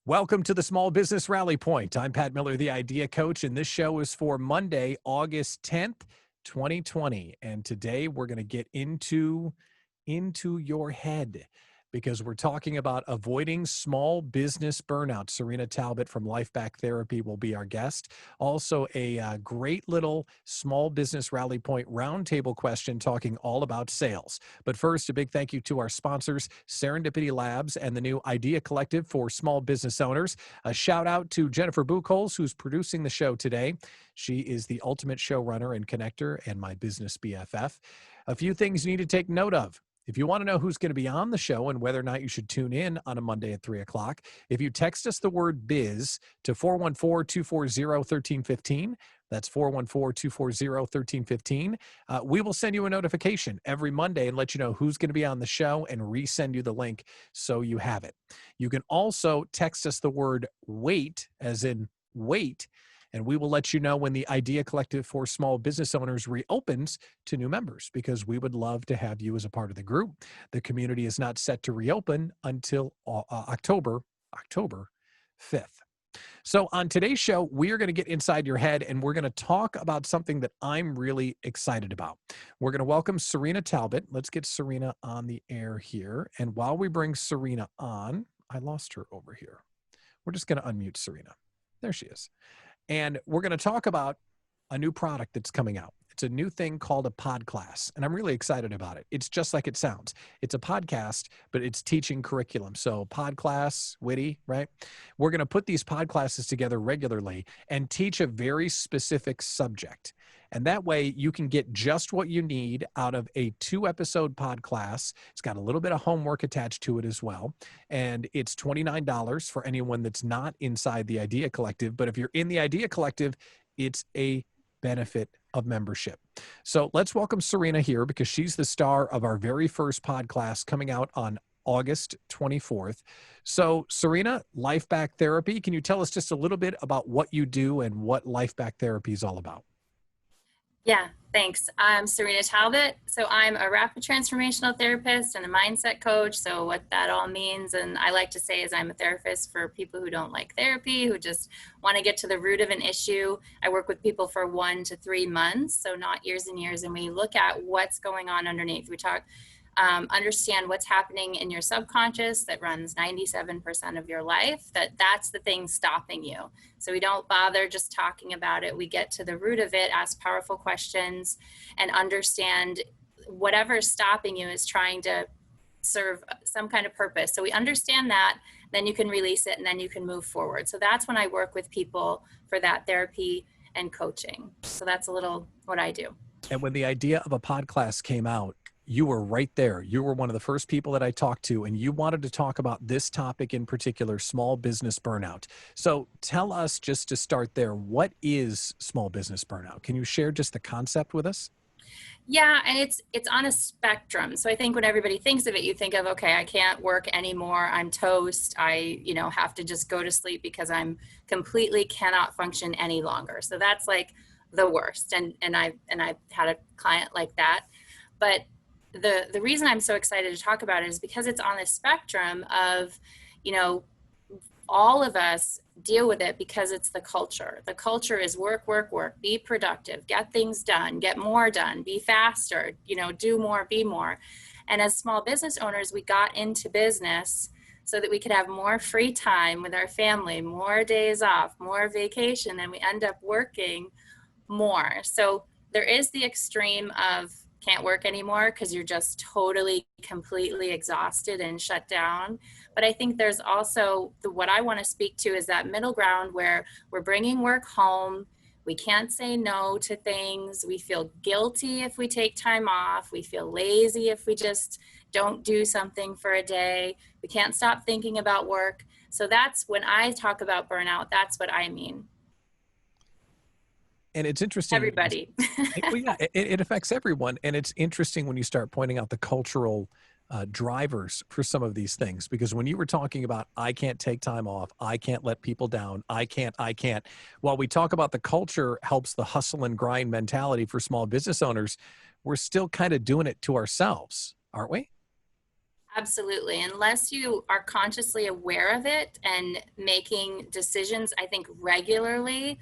Welcome to the Small Business Rally Point. I'm Pat Miller, the Idea Coach, and this show is for Monday, August 10th, 2020. And today we're going to get into your head because we're talking about avoiding small business burnout. Cyrina Talbott from Life Back Therapy will be our guest. Also, a great little Small Business Rally Point roundtable question talking all about sales. But first, a big thank you to our sponsors, Serendipity Labs and the new Idea Collective for small business owners. A shout out to Jennifer Buchholz, who's producing the show today. She is the ultimate showrunner and connector and my business BFF. A few things you need to take note of. If you want to know who's going to be on the show and whether or not you should tune in on a Monday at 3 o'clock, if you text us the word biz to 414-240-1315, that's 414-240-1315, we will send you a notification every Monday and let you know who's going to be on the show and resend you the link so you have it. You can also text us the word wait, as in wait, and we will let you know when the Idea Collective for Small Business Owners reopens to new members, because we would love to have you as a part of the group. The community is not set to reopen until October 5th. So on today's show, we are going to get inside your head and we're going to talk about something that I'm really excited about. We're going to welcome Cyrina Talbott. Let's get Cyrina on the air here. And while we bring Cyrina on, I lost her over here. We're just going to unmute Cyrina. There she is. And we're going to talk about a new product that's coming out. It's a new thing called a Podclass, and I'm really excited about it. It's just like it sounds. It's a podcast, but it's teaching curriculum. So Podclass, witty, right? We're going to put these Podclasses together regularly and teach a very specific subject. And that way you can get just what you need out of a 2-episode Podclass. It's got a little bit of homework attached to it as well. And it's $29 for anyone that's not inside the Idea Collective. But if you're in the Idea Collective, it's a benefit of membership. So let's welcome Cyrina here because she's the star of our very first Podclass coming out on August 24th. So Cyrina, Life Back Therapy, can you tell us just a little bit about what you do and what Life Back Therapy is all about? Yeah, thanks. I'm Cyrina Talbott. So I'm a rapid transformational therapist and a mindset coach. So what that all means, and I like to say, is I'm a therapist for people who don't like therapy, who just want to get to the root of an issue. I work with people for 1 to 3 months, so not years and years. And we look at what's going on underneath. We talk, understand what's happening in your subconscious that runs 97% of your life, that's the thing stopping you. So we don't bother just talking about it. We get to the root of it, ask powerful questions, and understand whatever is stopping you is trying to serve some kind of purpose. So we understand that, then you can release it, and then you can move forward. So that's when I work with people for that therapy and coaching. So that's a little what I do. And when the idea of a Podclass came out, you were right there. You were one of the first people that I talked to, and you wanted to talk about this topic in particular, small business burnout. So tell us, just to start there, what is small business burnout? Can you share just the concept with us? Yeah, and it's on a spectrum. So I think when everybody thinks of it, you think of, okay, I can't work anymore. I'm toast. I, have to just go to sleep because I'm completely cannot function any longer. So that's like the worst. And I've had a client like that. But the reason I'm so excited to talk about it is because it's on the spectrum of, all of us deal with it because it's the culture. The culture is work, work, work, be productive, get things done, get more done, be faster, do more, be more. And as small business owners, we got into business so that we could have more free time with our family, more days off, more vacation, and we end up working more. So there is the extreme of can't work anymore because you're just totally, completely exhausted and shut down. But I think there's also what I want to speak to is that middle ground where we're bringing work home. We can't say no to things. We feel guilty if we take time off. We feel lazy if we just don't do something for a day. We can't stop thinking about work. So that's when I talk about burnout, that's what I mean. And it's interesting. Everybody. It affects everyone. And it's interesting when you start pointing out the cultural drivers for some of these things, because when you were talking about, I can't take time off, I can't let people down, I can't, while we talk about the culture helps the hustle and grind mentality for small business owners, we're still kind of doing it to ourselves, aren't we? Absolutely. Unless you are consciously aware of it and making decisions, I think regularly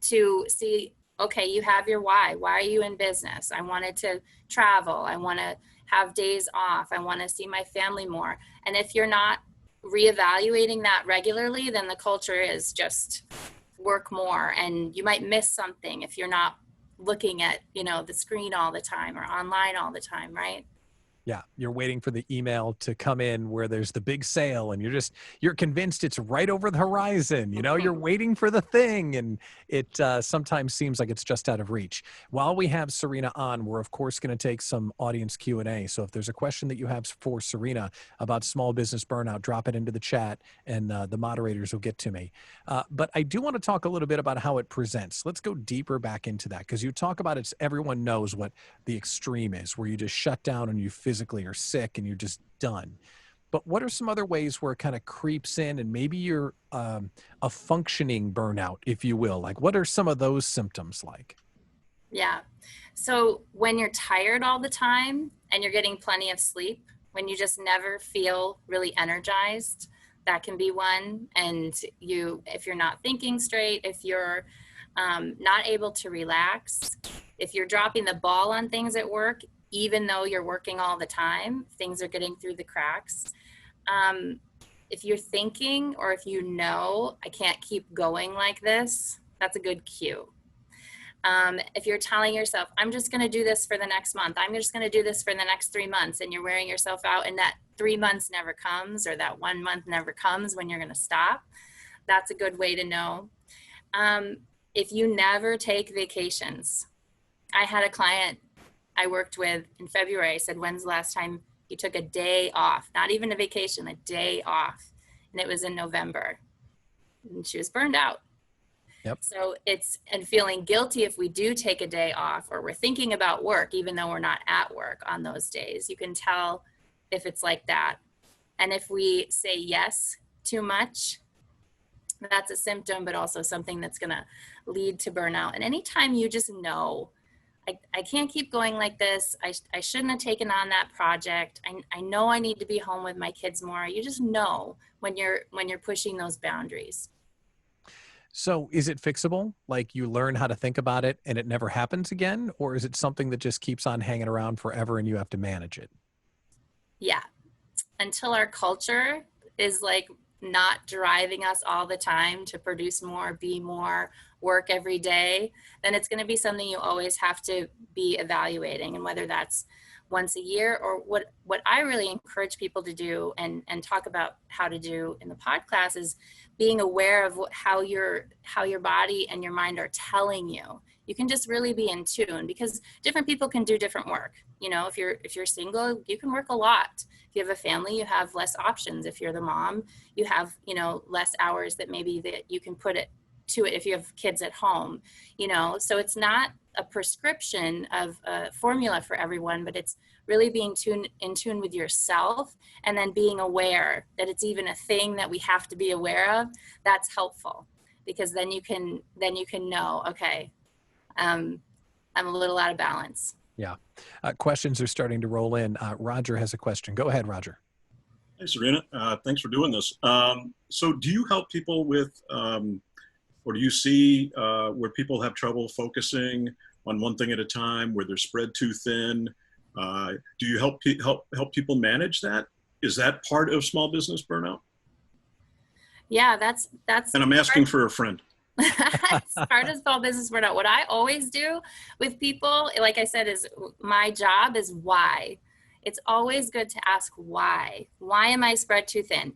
to see, okay, you have your why. Why are you in business? I wanted to travel. I want to have days off. I want to see my family more. And if you're not reevaluating that regularly, then the culture is just work more, and you might miss something if you're not looking at, the screen all the time or online all the time, right? Yeah, you're waiting for the email to come in where there's the big sale and you're convinced it's right over the horizon. You're waiting for the thing, and it sometimes seems like it's just out of reach. While we have Cyrina on, we're of course going to take some audience Q&A. So if there's a question that you have for Cyrina about small business burnout, drop it into the chat and the moderators will get to me. But I do want to talk a little bit about how it presents. Let's go deeper back into that, because you talk about it. Everyone knows what the extreme is, where you just shut down and you physically are sick and you're just done. But what are some other ways where it kind of creeps in, and maybe you're a functioning burnout, if you will? Like, what are some of those symptoms like? Yeah. So when you're tired all the time and you're getting plenty of sleep, when you just never feel really energized, that can be one. And if you're not thinking straight, if you're not able to relax, if you're dropping the ball on things at work, even though you're working all the time, things are getting through the cracks. If you're thinking, or if I can't keep going like this, that's a good cue. If you're telling yourself, I'm just going to do this for the next month, I'm just going to do this for the next 3 months, and you're wearing yourself out, and that 3 months never comes, or that 1 month never comes when you're going to stop, that's a good way to know. If you never take vacations, I had a client I worked with in February. I said, when's the last time you took a day off? Not even a vacation, a day off. And it was in November. And she was burned out. Yep. So and feeling guilty if we do take a day off, or we're thinking about work, even though we're not at work on those days. You can tell if it's like that. And if we say yes too much, that's a symptom, but also something that's going to lead to burnout. And anytime you just know, I can't keep going like this, I shouldn't have taken on that project, I know I need to be home with my kids more. You just know when you're pushing those boundaries. So is it fixable? Like, you learn how to think about it and it never happens again? Or is it something that just keeps on hanging around forever and you have to manage it? Yeah. Until our culture is like not driving us all the time to produce more, be more, work every day, then it's going to be something you always have to be evaluating. And whether that's once a year, or what I really encourage people to do and talk about how to do in the Podclass is being aware of how your body and your mind are telling you. You can just really be in tune, because different people can do different work. If you're single, you can work a lot. If you have a family, you have less options. If you're the mom, you have, less hours that you can put it to it if you have kids at home, so it's not a prescription of a formula for everyone, but it's really being in tune with yourself, and then being aware that it's even a thing that we have to be aware of. That's helpful, because then you can know, okay, I'm a little out of balance. Yeah. Questions are starting to roll in. Roger has a question. Go ahead, Roger. Hey, Cyrina. Thanks for doing this. So do you help people with, or do you see where people have trouble focusing on one thing at a time, where they're spread too thin? Do you help people manage that? Is that part of small business burnout? Yeah, that's. And I'm asking for a friend. It's part of small business burnout. What I always do with people, like I said, is my job is why. It's always good to ask why. Why am I spread too thin?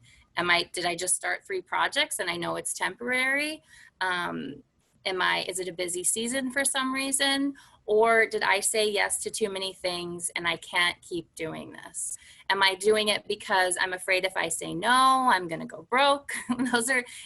Did I just start 3 projects and I know it's temporary? Is it a busy season for some reason? Or did I say yes to too many things and I can't keep doing this? Am I doing it because I'm afraid if I say no, I'm going to go broke?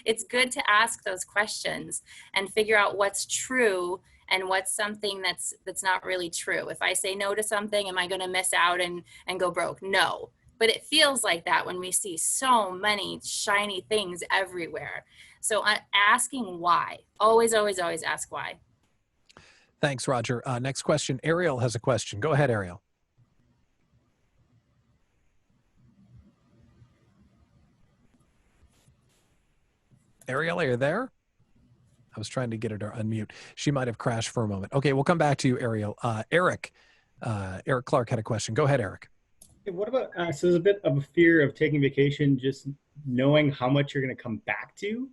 It's good to ask those questions and figure out what's true and what's something that's not really true. If I say no to something, am I going to miss out and go broke? No. But it feels like that when we see so many shiny things everywhere. So asking why, always, always, always ask why. Thanks, Roger. Next question. Ariel has a question. Go ahead, Ariel. Ariel, are you there? I was trying to get her to unmute. She might have crashed for a moment. Okay, we'll come back to you, Ariel. Eric Clark had a question. Go ahead, Eric. Hey, what about, so there's a bit of a fear of taking vacation, just knowing how much you're going to come back to.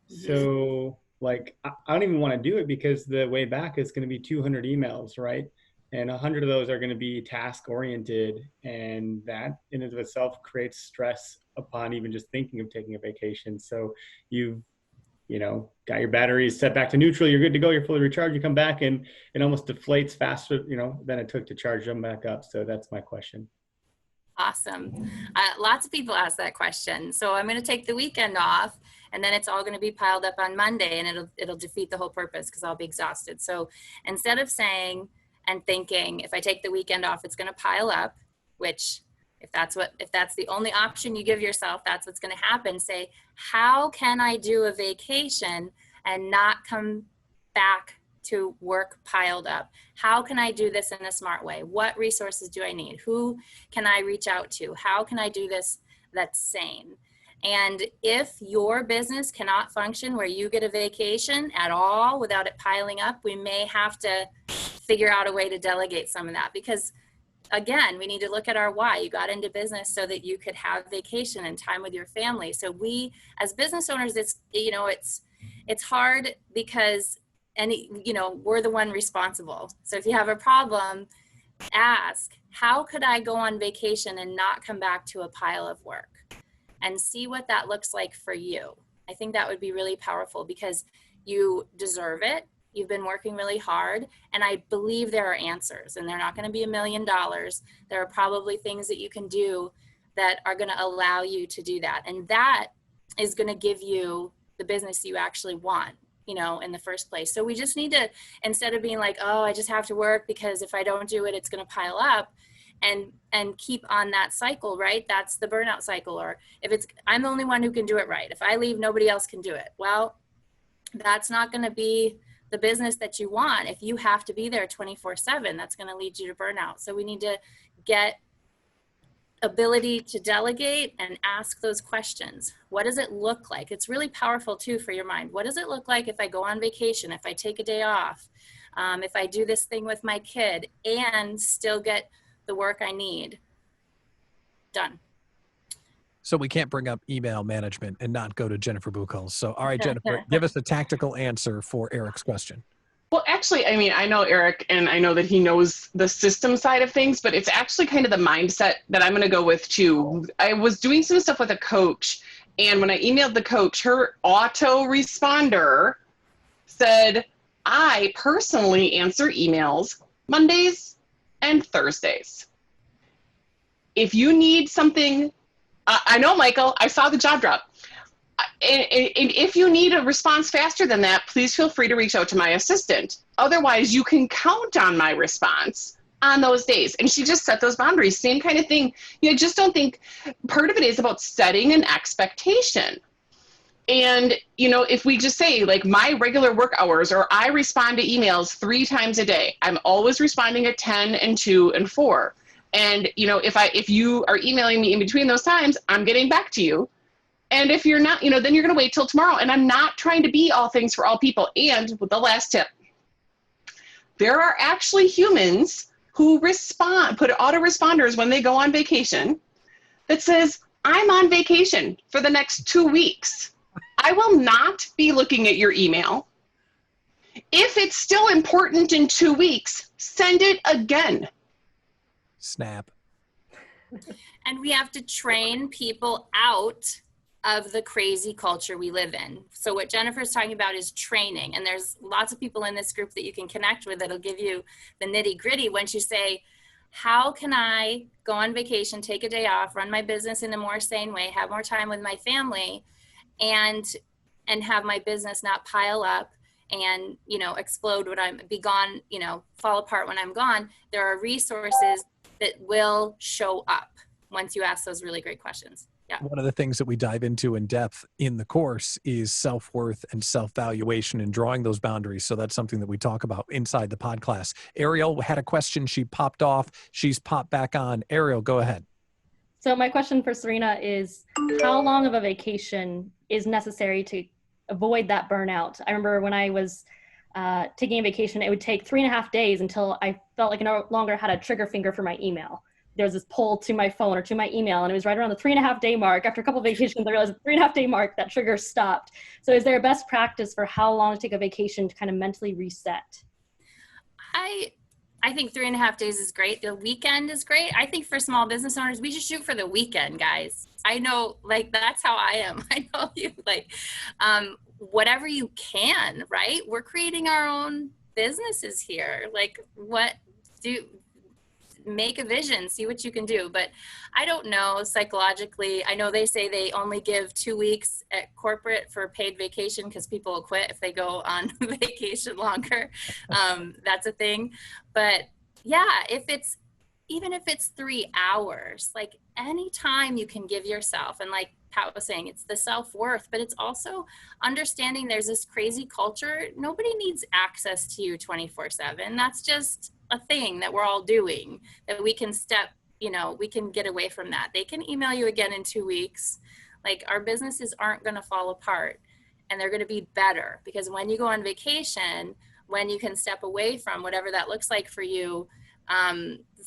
So like, I don't even want to do it because the way back is going to be 200 emails, right? And 100 of those are going to be task oriented. And that in and of itself creates stress upon even just thinking of taking a vacation. So you've, got your batteries set back to neutral, you're good to go, you're fully recharged, you come back and it almost deflates faster, than it took to charge them back up. So that's my question. Awesome. Lots of people ask that question. So I'm going to take the weekend off and then it's all going to be piled up on Monday and it'll defeat the whole purpose because I'll be exhausted. So instead of saying and thinking, if I take the weekend off, it's going to pile up, which if that's the only option you give yourself, that's what's going to happen. Say, how can I do a vacation and not come back to work piled up? How can I do this in a smart way? What resources do I need? Who can I reach out to? How can I do this that's sane? And if your business cannot function where you get a vacation at all without it piling up, we may have to figure out a way to delegate some of that because again, we need to look at our why. You got into business so that you could have vacation and time with your family. So we, as business owners, it's hard because we're the one responsible. So if you have a problem, ask, how could I go on vacation and not come back to a pile of work? And see what that looks like for you. I think that would be really powerful because you deserve it. You've been working really hard, and I believe there are answers, and they're not going to be $1 million. There are probably things that you can do that are going to allow you to do that, and that is going to give you the business you actually want, in the first place. So we just need to, instead of being like, oh, I just have to work because if I don't do it, it's going to pile up, and keep on that cycle, right? That's the burnout cycle. Or if it's, I'm the only one who can do it right. If I leave, nobody else can do it. Well, that's not going to be the business that you want. If you have to be there 24/7, that's going to lead you to burnout. So we need to get ability to delegate and ask those questions. What does it look like? It's really powerful too for your mind. What does it look like if I go on vacation, if I take a day off, if I do this thing with my kid and still get the work I need done? So we can't bring up email management and not go to Jennifer Buchholz. So, all right, Jennifer, give us a tactical answer for Eric's question. Well, actually, I know Eric, and I know that he knows the system side of things, but it's actually kind of the mindset that I'm going to go with too. I was doing some stuff with a coach, and when I emailed the coach, her autoresponder said, I personally answer emails Mondays and Thursdays. If you need something, I know, Michael, I saw the job drop. And if you need a response faster than that, please feel free to reach out to my assistant. Otherwise, you can count on my response on those days. And she just set those boundaries. Same kind of thing. I just don't think part of it is about setting an expectation. And, if we just say like my regular work hours, or I respond to emails 3 times a day, I'm always responding at 10 and 2 and 4. And, if you are emailing me in between those times, I'm getting back to you. And if you're not, then you're going to wait till tomorrow. And I'm not trying to be all things for all people. And with the last tip, there are actually humans who put autoresponders when they go on vacation that says, I'm on vacation for the next 2 weeks. I will not be looking at your email. If it's still important in 2 weeks, send it again. Snap. And we have to train people out of the crazy culture we live in. So what Jennifer's talking about is training. And there's lots of people in this group that you can connect with that'll give you the nitty gritty once you say, how can I go on vacation, take a day off, run my business in a more sane way, have more time with my family, and have my business not pile up and, explode when I'm be gone, fall apart when I'm gone. There are resources that will show up once you ask those really great questions. Yeah. One of the things that we dive into in depth in the course is self-worth and self-valuation and drawing those boundaries. So that's something that we talk about inside the Podclass. Ariel had a question. She popped off. She's popped back on. Ariel, go ahead. So my question for Cyrina is, how long of a vacation is necessary to avoid that burnout. I remember when I was taking a vacation, it would take 3.5 days until I felt like I no longer had a trigger finger for my email. There was this pull to my phone or to my email, and it was right around the 3.5 day mark. After a couple of vacations, I realized the 3.5 day mark, that trigger stopped. So is there a best practice for how long to take a vacation to kind of mentally reset? I think 3.5 days is great. The weekend is great. I think for small business owners, we should shoot for the weekend, guys. I know, like, that's how I am. I know you, like, whatever you can, right? We're creating our own businesses here. Like, make a vision, see what you can do. But I don't know, psychologically, I know they say they only give 2 weeks at corporate for paid vacation because people will quit if they go on vacation longer. That's a thing. But yeah, even if it's 3 hours, like any time you can give yourself, and like Pat was saying, it's the self-worth, but it's also understanding there's this crazy culture. Nobody needs access to you 24/7. That's just a thing that we're all doing, that we can we can get away from that. They can email you again in 2 weeks. Like, our businesses aren't going to fall apart, and they're going to be better, because when you go on vacation, when you can step away from whatever that looks like for you,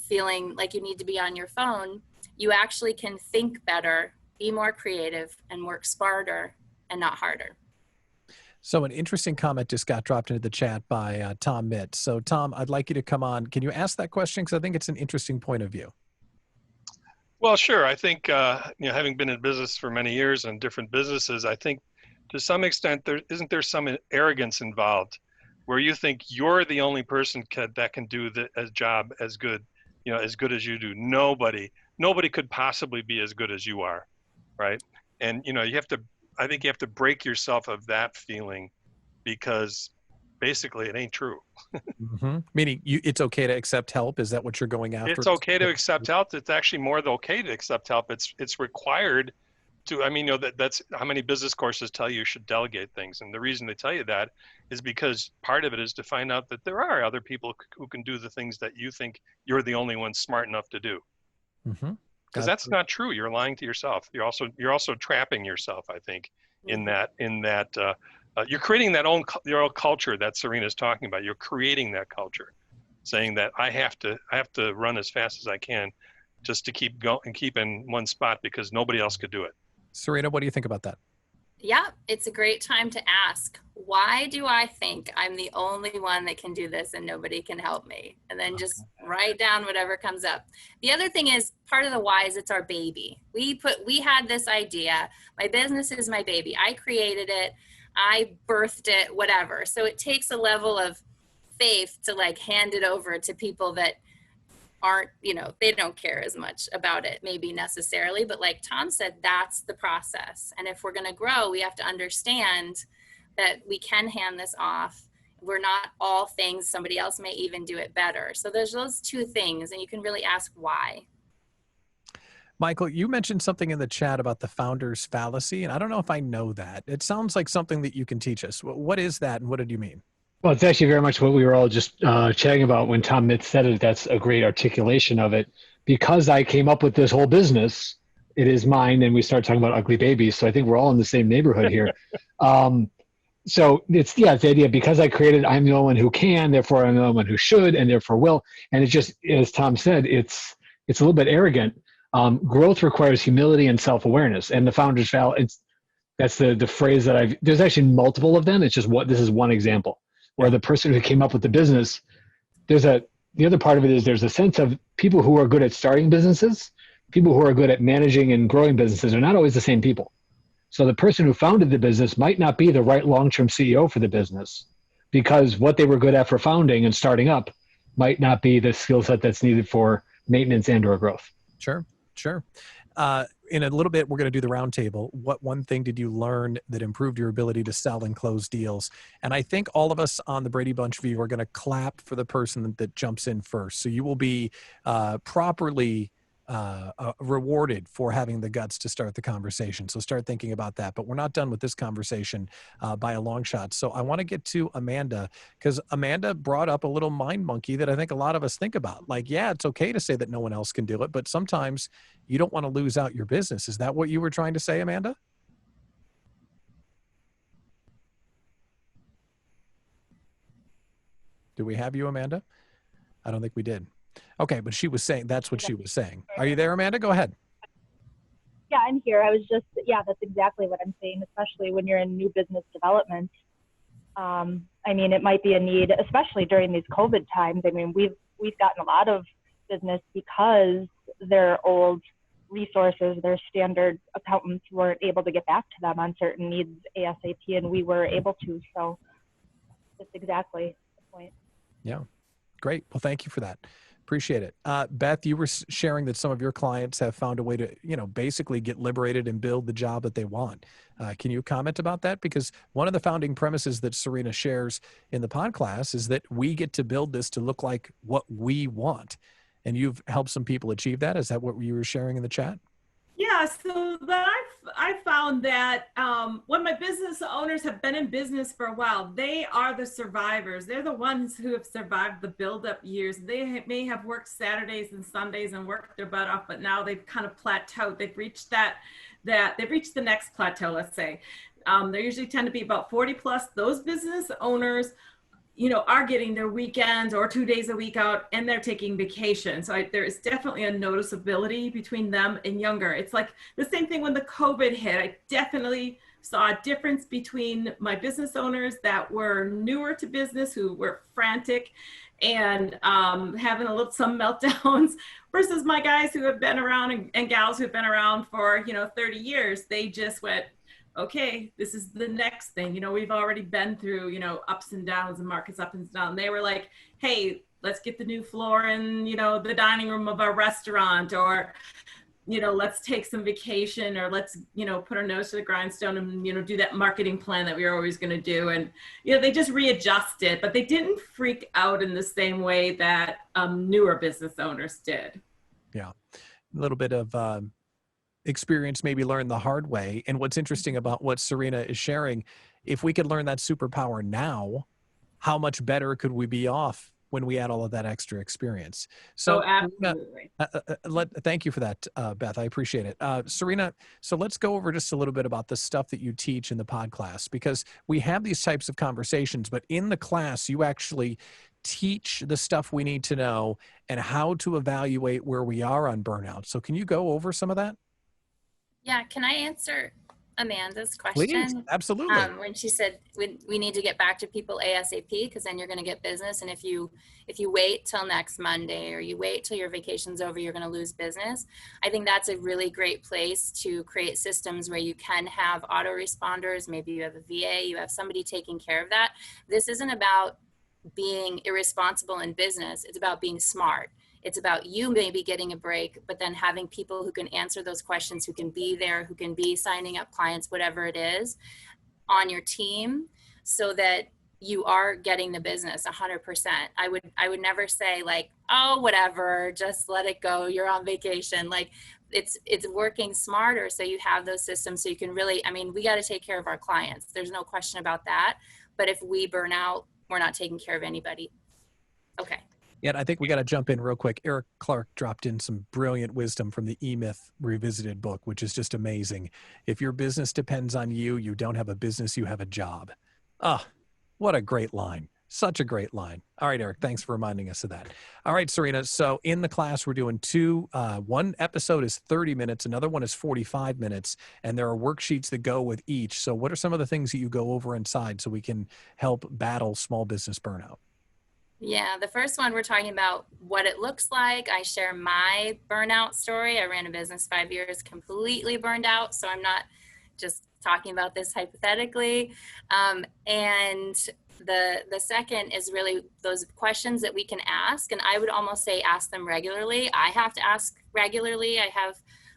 feeling like you need to be on your phone, you actually can think better, be more creative, and work smarter and not harder. So an interesting comment just got dropped into the chat by Tom Mitt. So Tom, I'd like you to come on. Can you ask that question? Because I think it's an interesting point of view. Well, sure. I think, having been in business for many years and different businesses, I think to some extent, isn't there some arrogance involved where you think you're the only person that can do the job as good as you do. Nobody could possibly be as good as you are, right? And, I think you have to break yourself of that feeling, because basically it ain't true. Mm-hmm. Meaning it's okay to accept help. Is that what you're going after? It's okay to accept help. It's actually more than okay to accept help. It's required to, that's how many business courses tell you should delegate things. And the reason they tell you that is because part of it is to find out that there are other people who can do the things that you think you're the only one smart enough to do. Mm-hmm. Because that's not true. You're lying to yourself. You're also trapping yourself, I think, in that you're creating your own culture that Cyrina's talking about. You're creating that culture, saying that I have to run as fast as I can just to keep in one spot because nobody else could do it. Cyrina, what do you think about that? Yeah, it's a great time to ask, why do I think I'm the only one that can do this and nobody can help me? And then just write down whatever comes up. The other thing is, part of the why is it's our baby. We had this idea. My business is my baby. I created it. I birthed it, whatever. So it takes a level of faith to like hand it over to people that aren't, they don't care as much about it maybe necessarily, but like Tom said, that's the process. And if we're going to grow, we have to understand that we can hand this off. We're not all things. Somebody else may even do it better. So there's those two things, and you can really ask why. Michael, you mentioned something in the chat about the founder's fallacy, and I don't know if I know that. It sounds like something that you can teach us. What is that, and what did you mean? Well, it's actually very much what we were all just chatting about when Tom Mitt said it. That's a great articulation of it. Because I came up with this whole business, it is mine, and we start talking about ugly babies. So I think we're all in the same neighborhood here. So it's the idea, because I created, I'm the only one who can, therefore I'm the only one who should, and therefore will. And it just, as Tom said, it's a little bit arrogant. Growth requires humility and self-awareness. And the founder's fallacy, that's the phrase that there's actually multiple of them. It's just this is one example. Where the person who came up with the business, the other part of it is there's a sense of people who are good at starting businesses, people who are good at managing and growing businesses are not always the same people. So the person who founded the business might not be the right long-term CEO for the business, because what they were good at for founding and starting up might not be the skill set that's needed for maintenance and or growth. Sure. In a little bit, we're going to do the roundtable. What one thing did you learn that improved your ability to sell and close deals? And I think all of us on the Brady Bunch view are going to clap for the person that jumps in first. So you will be properly rewarded for having the guts to start the conversation. So start thinking about that. But we're not done with this conversation by a long shot. So I want to get to Amanda, because Amanda brought up a little mind monkey that I think a lot of us think about. Like, yeah, it's okay to say that no one else can do it, but sometimes you don't want to lose out your business. Is that what you were trying to say, Amanda? Do we have you, Amanda? I don't think we did. Okay, but she was saying, that's what she was saying. Are you there, Amanda? Go ahead. Yeah, I'm here. I was just, yeah, that's exactly what I'm saying, especially when you're in new business development. I mean, it might be a need, especially during these COVID times. I mean, we've gotten a lot of business because their old resources, their standard accountants weren't able to get back to them on certain needs ASAP, and we were able to. So that's exactly the point. Yeah, great. Well, thank you for that. Appreciate it. Beth, you were sharing that some of your clients have found a way to, basically get liberated and build the job that they want. Can you comment about that? Because one of the founding premises that Cyrina shares in the Podclass is that we get to build this to look like what we want. And you've helped some people achieve that. Is that what you were sharing in the chat? Yeah, so that I found that when my business owners have been in business for a while, they are the survivors. They're the ones who have survived the build-up years. They may have worked Saturdays and Sundays and worked their butt off, but now they've kind of plateaued. They've reached they've reached the next plateau, let's say. They usually tend to be about 40 plus. Those business owners are getting their weekends or 2 days a week out, and they're taking vacation. So there is definitely a noticeability between them and younger. It's like the same thing when the COVID hit. I definitely saw a difference between my business owners that were newer to business, who were frantic and having some meltdowns, versus my guys who have been around and gals who have been around for 30 years. They just went, okay, this is the next thing. We've already been through, ups and downs and markets up and down. They were like, hey, let's get the new floor in, the dining room of our restaurant, or, let's take some vacation, or let's, put our nose to the grindstone and, do that marketing plan that we were always going to do. And, they just readjusted, but they didn't freak out in the same way that newer business owners did. Yeah. A little bit of, experience maybe learned the hard way. And what's interesting about what Cyrina is sharing, if we could learn that superpower now, how much better could we be off when we add all of that extra experience? So absolutely. Thank you for that, Beth. I appreciate it. Cyrina, so let's go over just a little bit about the stuff that you teach in the Podclass, because we have these types of conversations, but in the class, you actually teach the stuff we need to know and how to evaluate where we are on burnout. So can you go over some of that? Yeah, can I answer Amanda's question? Please, absolutely. When she said we need to get back to people ASAP, because then you're going to get business. And if you wait till next Monday, or you wait till your vacation's over, you're going to lose business. I think that's a really great place to create systems where you can have autoresponders. Maybe you have a VA, you have somebody taking care of that. This isn't about being irresponsible in business. It's about being smart. It's about you maybe getting a break, but then having people who can answer those questions, who can be there, who can be signing up clients, whatever it is, on your team, so that you are getting the business 100%. I would never say like, oh, whatever, just let it go, you're on vacation. Like it's working smarter, so you have those systems so you can really, we got to take care of our clients. There's no question about that. But if we burn out, we're not taking care of anybody. Okay. Yeah, I think we got to jump in real quick. Eric Clark dropped in some brilliant wisdom from the E-Myth Revisited book, which is just amazing. If your business depends on you, you don't have a business, you have a job. Ah, what a great line. Such a great line. All right, Eric, thanks for reminding us of that. All right, Cyrina, so in the class, we're doing one episode is 30 minutes, another one is 45 minutes, and there are worksheets that go with each. So what are some of the things that you go over inside so we can help battle small business burnout? Yeah, the first one, we're talking about what it looks like. I share my burnout story. I ran a business 5 years, completely burned out. So I'm not just talking about this hypothetically. And the second is really those questions that we can ask. And I would almost say ask them regularly. I have to ask regularly. I have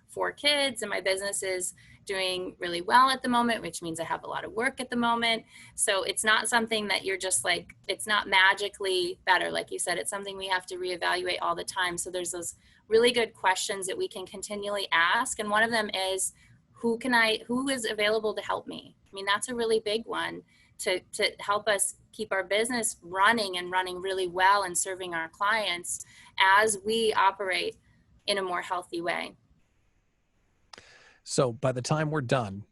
4 kids and my business is doing really well at the moment, which means I have a lot of work at the moment. So it's not something that you're just like, it's not magically better. Like you said, it's something we have to reevaluate all the time. So there's those really good questions that we can continually ask. And one of them is, who is available to help me? That's a really big one to help us keep our business running and running really well and serving our clients as we operate in a more healthy way. So by the time we're done,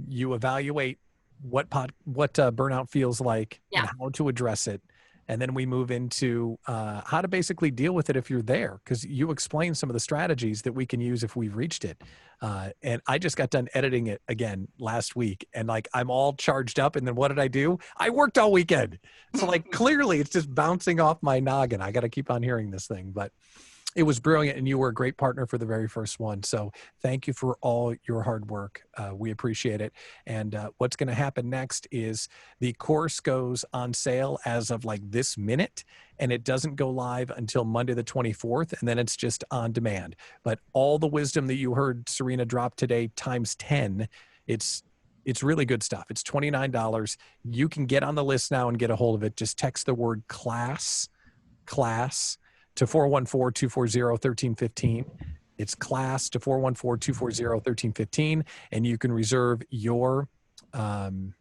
you evaluate what burnout feels like and how to address it. And then we move into how to basically deal with it if you're there, because you explain some of the strategies that we can use if we've reached it. And I just got done editing it again last week, and like I'm all charged up. And then what did I do? I worked all weekend. So like clearly it's just bouncing off my noggin. I got to keep on hearing this thing, but it was brilliant, and you were a great partner for the very first one. So thank you for all your hard work. We appreciate it. And what's going to happen next is the course goes on sale as of like this minute, and it doesn't go live until Monday the 24th, and then it's just on demand. But all the wisdom that you heard Cyrina drop today times 10, it's really good stuff. It's $29. You can get on the list now and get a hold of it. Just text the word class to 414-240-1315. It's class to 414-240-1315, and you can reserve your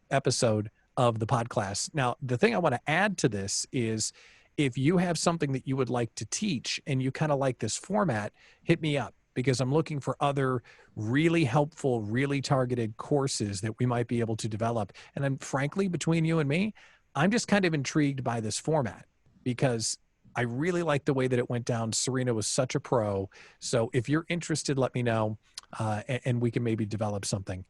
episode of the Podclass. Now, the thing I want to add to this is if you have something that you would like to teach and you kind of like this format, hit me up, because I'm looking for other really helpful, really targeted courses that we might be able to develop. And then frankly, between you and me, I'm just kind of intrigued by this format because I really like the way that it went down. Cyrina was such a pro. So if you're interested, let me know, and we can maybe develop something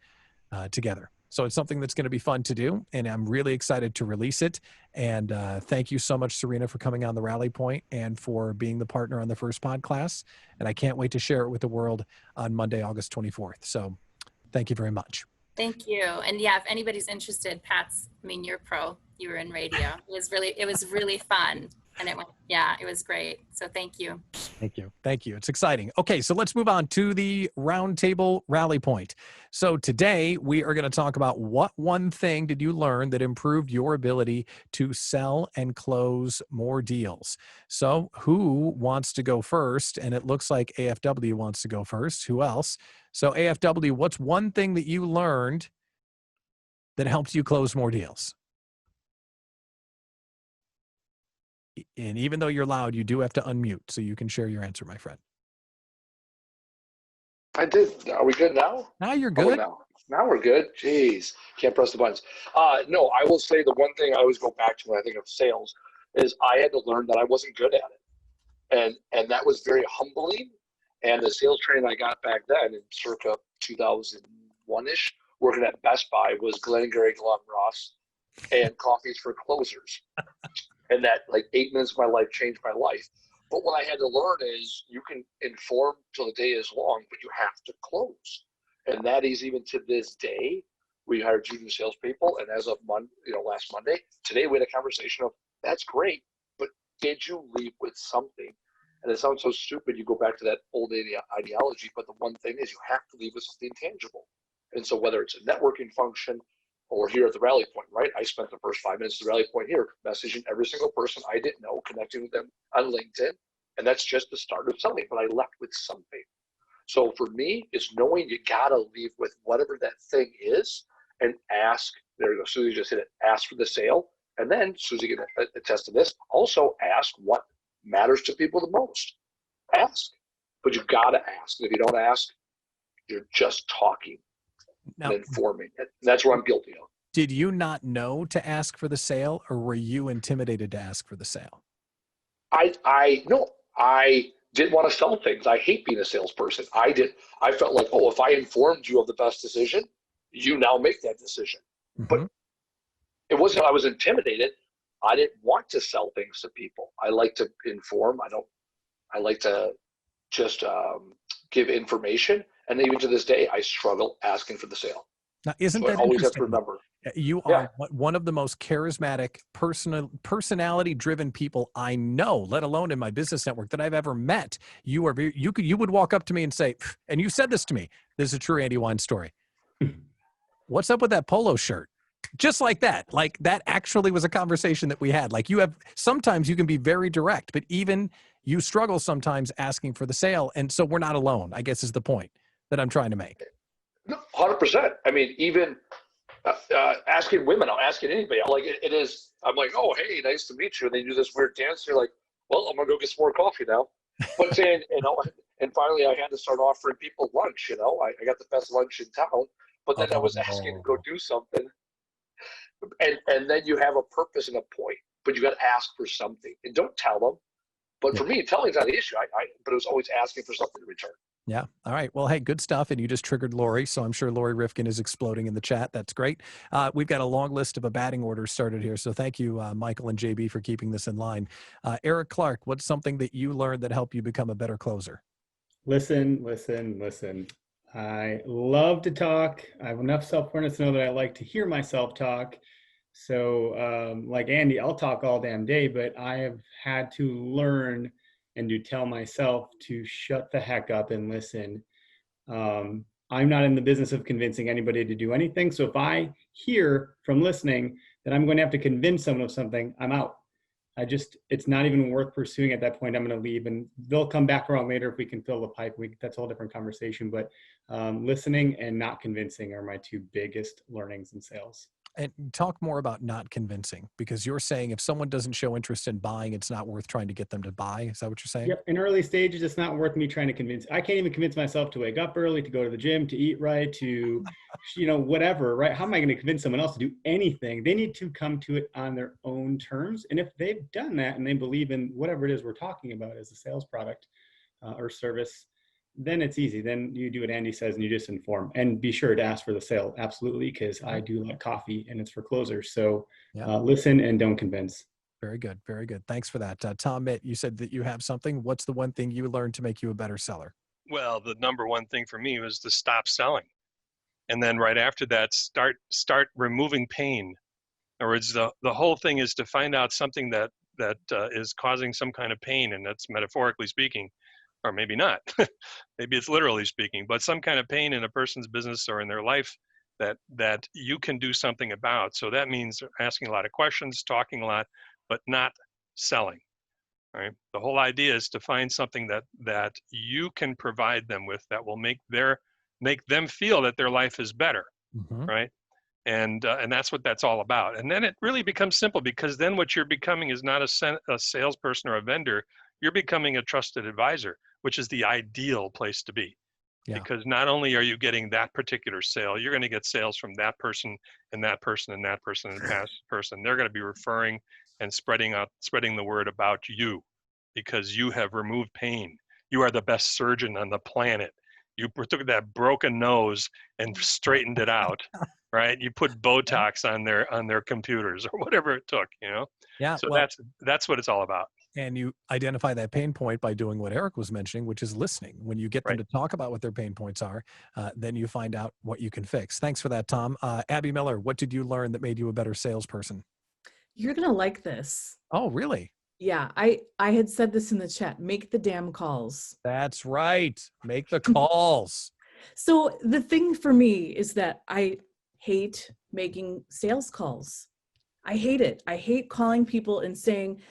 together. So it's something that's going to be fun to do, and I'm really excited to release it. And thank you so much, Cyrina, for coming on the Rally Point and for being the partner on the first Podclass. And I can't wait to share it with the world on Monday, August 24th. So thank you very much. Thank you. And yeah, if anybody's interested, you're pro. You were in radio. It was really fun. And it was great. So thank you. Thank you. Thank you. It's exciting. Okay, so let's move on to the roundtable rally point. So today we are going to talk about what one thing did you learn that improved your ability to sell and close more deals. So who wants to go first? And it looks like AFW wants to go first. Who else? So AFW, what's one thing that you learned that helped you close more deals? And even though you're loud, you do have to unmute so you can share your answer, my friend. I did. Are we good now? Now you're good. Now we're good. Jeez, can't press the buttons. No, I will say the one thing I always go back to when I think of sales is I had to learn that I wasn't good at it. And that was very humbling. And the sales training I got back then in circa 2001-ish, working at Best Buy, was Glengarry Glen Ross and Coffees for Closers. And that like 8 minutes of my life changed my life. But what I had to learn is you can inform till the day is long, but you have to close. And that is even to this day, we hired junior salespeople. And as of last Monday, today we had a conversation of, that's great, but did you leave with something? And it sounds so stupid. You go back to that old ideology, but the one thing is you have to leave with something tangible. And so whether it's a networking function, or here at the Rally Point, right? I spent the first 5 minutes at the Rally Point here, messaging every single person I didn't know, connecting with them on LinkedIn. And that's just the start of something, but I left with something. So for me, it's knowing you gotta leave with whatever that thing is and ask, there you go, Susie just hit it, ask for the sale. And then Susie can attest to this, also ask what matters to people the most. Ask, but you gotta ask. And if you don't ask, you're just talking. Now, and informing. And that's what I'm guilty of. Did you not know to ask for the sale, or were you intimidated to ask for the sale? I didn't want to sell things. I hate being a salesperson. I felt like, if I informed you of the best decision, you now make that decision. Mm-hmm. But it wasn't I was intimidated. I didn't want to sell things to people. I like to inform. I like to just give information. And even to this day, I struggle asking for the sale. Now, isn't that I always have to remember. You are one of the most charismatic, personality-driven people I know, let alone in my business network, that I've ever met. You would walk up to me and say, and you said this to me, this is a true Andy Wine story. What's up with that polo shirt? Just like that. Like that actually was a conversation that we had. Like sometimes you can be very direct, but even you struggle sometimes asking for the sale. And so we're not alone, I guess is the point that I'm trying to make. 100%. I mean, even asking women, I'm asking anybody. I'm like, oh, hey, nice to meet you. And they do this weird dance. You're like, well, I'm going to go get some more coffee now. But saying, and finally I had to start offering people lunch, I got the best lunch in town, but then I was asking to go do something. And then you have a purpose and a point. but you got to ask for something and don't tell them. But for me, telling's not the issue. But it was always asking for something in return. Yeah. All right. Well, hey, good stuff. And you just triggered Lori. So I'm sure Lori Rifkin is exploding in the chat. That's great. We've got a long list of a batting order started here. So thank you, Michael and JB, for keeping this in line. Eric Clark, what's something that you learned that helped you become a better closer? Listen. I love to talk. I have enough self-awareness to know that I like to hear myself talk. So like Andy, I'll talk all damn day, but I have had to learn and to tell myself to shut the heck up and listen. I'm not in the business of convincing anybody to do anything. So if I hear from listening that I'm going to have to convince someone of something, I'm out. It's not even worth pursuing at that point. I'm going to leave, and they'll come back around later if we can fill the pipe. That's a whole different conversation, but listening and not convincing are my two biggest learnings in sales. And talk more about not convincing, because you're saying if someone doesn't show interest in buying, it's not worth trying to get them to buy. Is that what you're saying? Yep. In early stages, it's not worth me trying to convince. I can't even convince myself to wake up early, to go to the gym, to eat right, to, whatever, right? How am I going to convince someone else to do anything? They need to come to it on their own terms. And if they've done that and they believe in whatever it is we're talking about as a sales product or service, then it's easy. Then you do what Andy says and you just inform, and be sure to ask for the sale. Absolutely. Because I do like coffee and it's for closers. So listen and don't convince. Very good. Very good. Thanks for that. Tom Mitt, you said that you have something. What's the one thing you learned to make you a better seller? Well, the number one thing for me was to stop selling. And then right after that, start removing pain. In other words, the whole thing is to find out something that is causing some kind of pain, and that's metaphorically speaking, or maybe not. Maybe it's literally speaking, but some kind of pain in a person's business or in their life that you can do something about. So that means asking a lot of questions, talking a lot, but not selling. Right? The whole idea is to find something that you can provide them with that will make them feel that their life is better, right? And that's what that's all about. And then it really becomes simple, because then what you're becoming is not a salesperson or a vendor. You're becoming a trusted advisor, which is the ideal place to be. Yeah. Because not only are you getting that particular sale, you're going to get sales from that person and that person and that person and that person. They're going to be referring and spreading the word about you, because you have removed pain. You are the best surgeon on the planet. You took that broken nose and straightened it out, right? You put Botox on their computers or whatever it took, Yeah. So that's what it's all about. And you identify that pain point by doing what Eric was mentioning, which is listening. When you get them to talk about what their pain points are, then you find out what you can fix. Thanks for that, Tom. Abby Miller, what did you learn that made you a better salesperson? You're going to like this. Oh, really? Yeah, I had said this in the chat. Make the damn calls. That's right. Make the calls. So the thing for me is that I hate making sales calls. I hate it. I hate calling people and saying,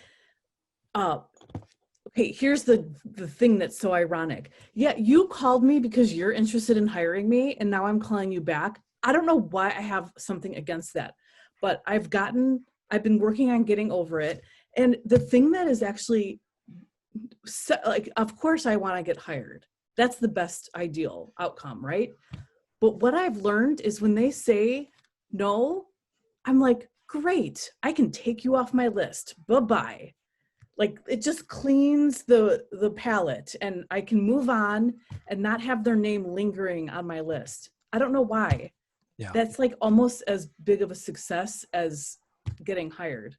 okay, here's the thing that's so ironic. Yeah, you called me because you're interested in hiring me, and now I'm calling you back. I don't know why I have something against that, but I've been working on getting over it. And the thing that is actually, like, of course I want to get hired. That's the best ideal outcome, right? But what I've learned is when they say no, I'm like, great, I can take you off my list. Bye-bye. Like, it just cleans the palette, and I can move on and not have their name lingering on my list. I don't know why. Yeah. That's like almost as big of a success as getting hired.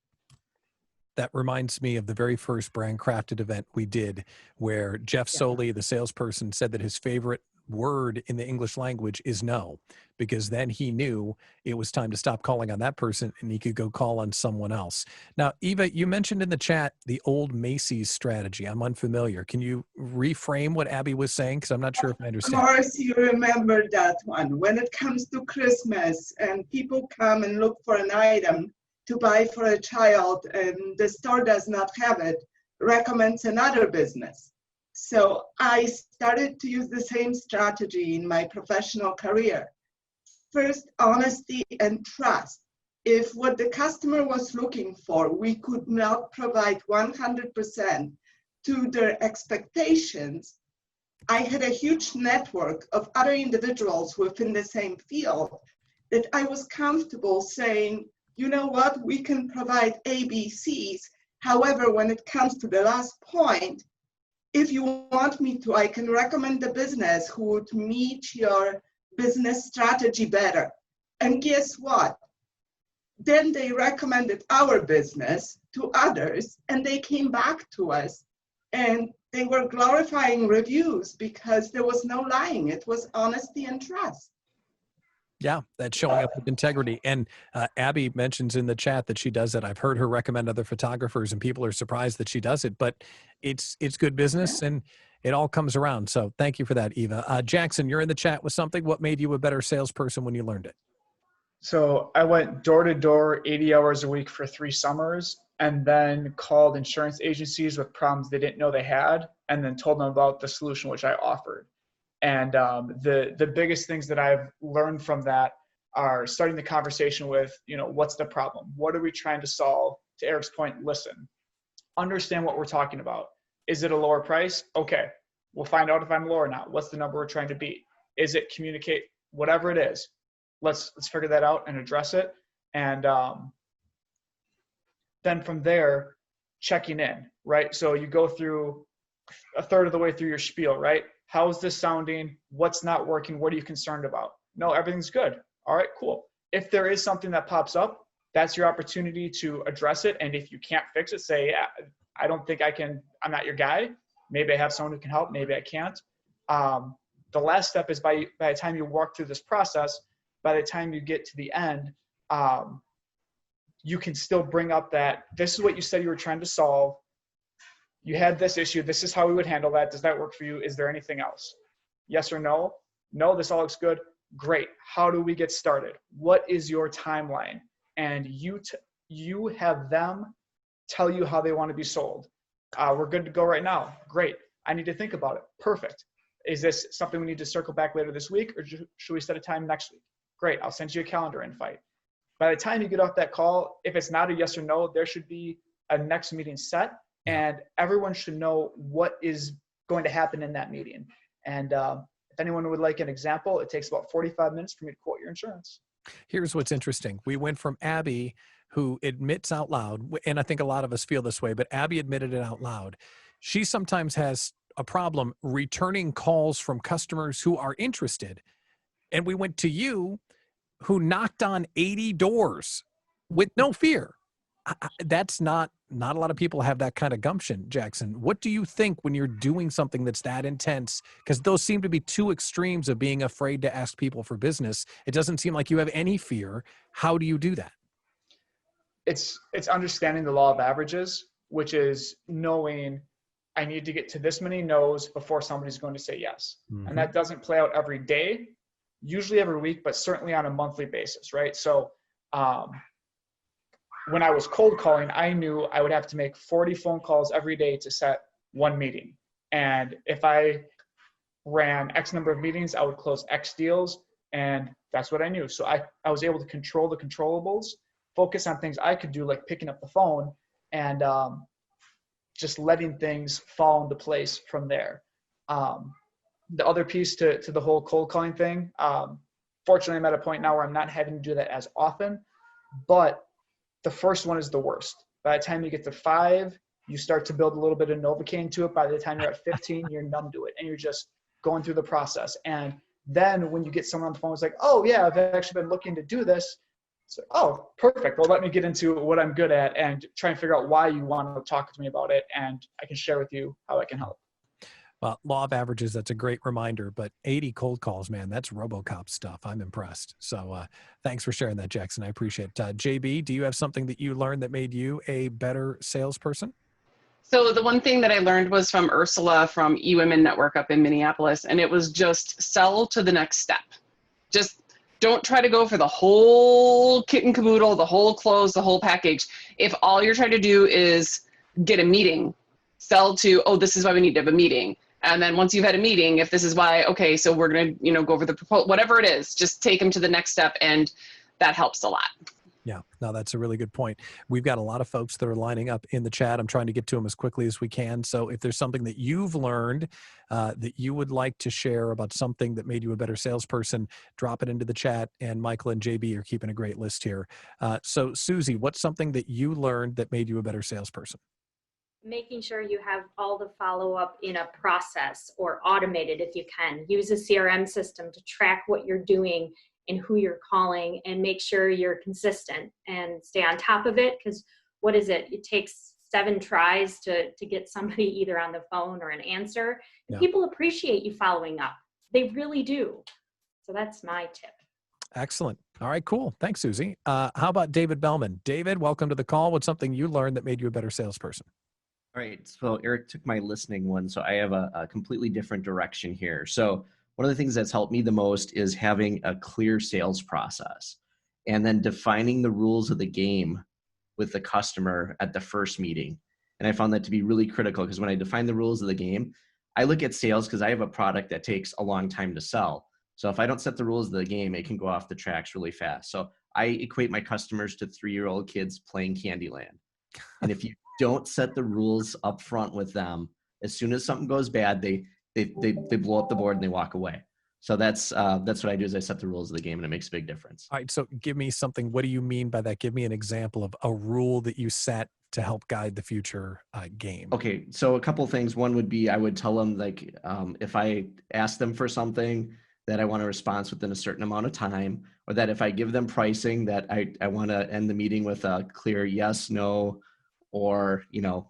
That reminds me of the very first Brand Crafted event we did, where Jeff Soley, the salesperson, said that his favorite word in the English language is no, because then he knew it was time to stop calling on that person and he could go call on someone else. Now, Eva, you mentioned in the chat the old Macy's strategy. I'm unfamiliar. Can you reframe what Abby was saying? Because I'm not sure if I understand. Of course, you remember that one. When it comes to Christmas and people come and look for an item to buy for a child and the store does not have it, recommends another business. So I started to use the same strategy in my professional career. First, honesty and trust. If what the customer was looking for, we could not provide 100% to their expectations, I had a huge network of other individuals within the same field that I was comfortable saying, you know what, we can provide ABCs. However, when it comes to the last point, if you want me to, I can recommend the business who would meet your business strategy better. And guess what? Then they recommended our business to others, and they came back to us, and they were glorifying reviews because there was no lying. It was honesty and trust. Yeah, that's showing up with integrity. And Abby mentions in the chat that she does it. I've heard her recommend other photographers, and people are surprised that she does it. But it's good business, and it all comes around. So thank you for that, Eva. Jackson, you're in the chat with something. What made you a better salesperson when you learned it? So I went door to door 80 hours a week for 3 summers, and then called insurance agencies with problems they didn't know they had, and then told them about the solution which I offered. And the biggest things that I've learned from that are starting the conversation with, what's the problem? What are we trying to solve? To Eric's point, listen, understand what we're talking about. Is it a lower price? Okay, we'll find out if I'm lower or not. What's the number we're trying to beat? Is it communicate? Whatever it is, let's figure that out and address it. And then from there, checking in, right? So you go through a third of the way through your spiel, right? How is this sounding? What's not working? What are you concerned about? No, everything's good. All right, cool. If there is something that pops up, that's your opportunity to address it. And if you can't fix it, say, yeah, I don't think I can, I'm not your guy. Maybe I have someone who can help. Maybe I can't. The last step is by the time you walk through this process, by the time you get to the end, you can still bring up that this is what you said you were trying to solve. You had this issue. This is how we would handle that. Does that work for you? Is there anything else? Yes or no? No, this all looks good. Great. How do we get started? What is your timeline? And you have them tell you how they want to be sold. We're good to go right now. Great. I need to think about it. Perfect. Is this something we need to circle back later this week, or should we set a time next week? Great. I'll send you a calendar invite. By the time you get off that call, if it's not a yes or no, there should be a next meeting set. And everyone should know what is going to happen in that meeting. And if anyone would like an example, it takes about 45 minutes for me to quote your insurance. Here's what's interesting. We went from Abby, who admits out loud, and I think a lot of us feel this way, but Abby admitted it out loud. She sometimes has a problem returning calls from customers who are interested. And we went to you, who knocked on 80 doors with no fear. That's not a lot of people have that kind of gumption, Jackson. What do you think when you're doing something that's that intense? Because those seem to be two extremes of being afraid to ask people for business. It doesn't seem like you have any fear. How do you do that? It's understanding the law of averages, which is knowing I need to get to this many no's before somebody's going to say yes. Mm-hmm. And that doesn't play out every day, usually every week, but certainly on a monthly basis, right? So when I was cold calling, I knew I would have to make 40 phone calls every day to set one meeting. And if I ran X number of meetings, I would close X deals. And that's what I knew. So I was able to control the controllables, focus on things I could do, like picking up the phone and just letting things fall into place from there. The other piece to the whole cold calling thing, fortunately, I'm at a point now where I'm not having to do that as often, but the first one is the worst. By the time you get to 5, you start to build a little bit of Novocaine to it. By the time you're at 15, you're numb to it, and you're just going through the process. And then when you get someone on the phone who's like, oh yeah, I've actually been looking to do this. So, oh, perfect. Well, let me get into what I'm good at and try and figure out why you want to talk to me about it, and I can share with you how I can help. Well, law of averages, that's a great reminder, but 80 cold calls, man, that's RoboCop stuff. I'm impressed. So thanks for sharing that, Jackson. I appreciate it. JB, do you have something that you learned that made you a better salesperson? So the one thing that I learned was from Ursula from eWomen Network up in Minneapolis, and it was just sell to the next step. Just don't try to go for the whole kit and caboodle, the whole close, the whole package. If all you're trying to do is get a meeting, sell to, oh, this is why we need to have a meeting. And then once you've had a meeting, if this is why, okay, so we're going to, go over the proposal, whatever it is, just take them to the next step. And that helps a lot. Yeah, no, that's a really good point. We've got a lot of folks that are lining up in the chat. I'm trying to get to them as quickly as we can. So if there's something that you've learned that you would like to share about something that made you a better salesperson, drop it into the chat. And Michael and JB are keeping a great list here. So Susie, what's something that you learned that made you a better salesperson? Making sure you have all the follow-up in a process or automated if you can. Use a CRM system to track what you're doing and who you're calling, and make sure you're consistent and stay on top of it, because what is it? It takes 7 tries to get somebody either on the phone or an answer. Yeah. People appreciate you following up. They really do. So that's my tip. Excellent. All right, cool. Thanks, Susie. How about David Bellman? David, welcome to the call. What's something you learned that made you a better salesperson? All right, so Eric took my listening one, so I have a completely different direction here. So one of the things that's helped me the most is having a clear sales process and then defining the rules of the game with the customer at the first meeting. And I found that to be really critical, because when I define the rules of the game, I look at sales because I have a product that takes a long time to sell. So if I don't set the rules of the game, it can go off the tracks really fast. So I equate my customers to 3-year-old kids playing Candyland. And if you don't set the rules up front with them, as soon as something goes bad, they blow up the board and they walk away. So that's what I do, is I set the rules of the game, and it makes a big difference. All right, so give me something. What do you mean by that? Give me an example of a rule that you set to help guide the future game. Okay, so a couple of things. One would be, I would tell them, like, if I ask them for something, that I want a response within a certain amount of time, or that if I give them pricing, that I want to end the meeting with a clear yes, no, or, you know,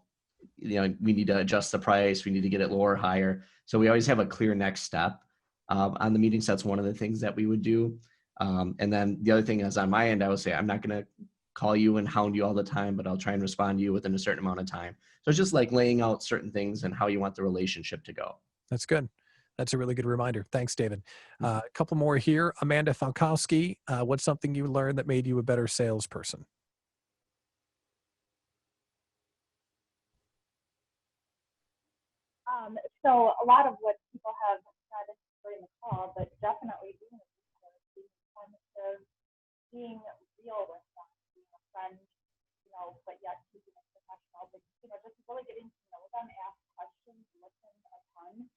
we need to adjust the price, we need to get it lower or higher. So we always have a clear next step on the meeting. So that's one of the things that we would do. And then the other thing is, on my end, I would say, I'm not going to call you and hound you all the time, but I'll try and respond to you within a certain amount of time. So it's just like laying out certain things and how you want the relationship to go. That's good. That's a really good reminder. Thanks, David. A couple more here. Amanda Falkowski, what's something you learned that made you a better salesperson? So a lot of what people have said during the call, but definitely being informative, being real with them, being a friend, but yet keeping it professional. But just really getting to know them, ask questions, listen a ton,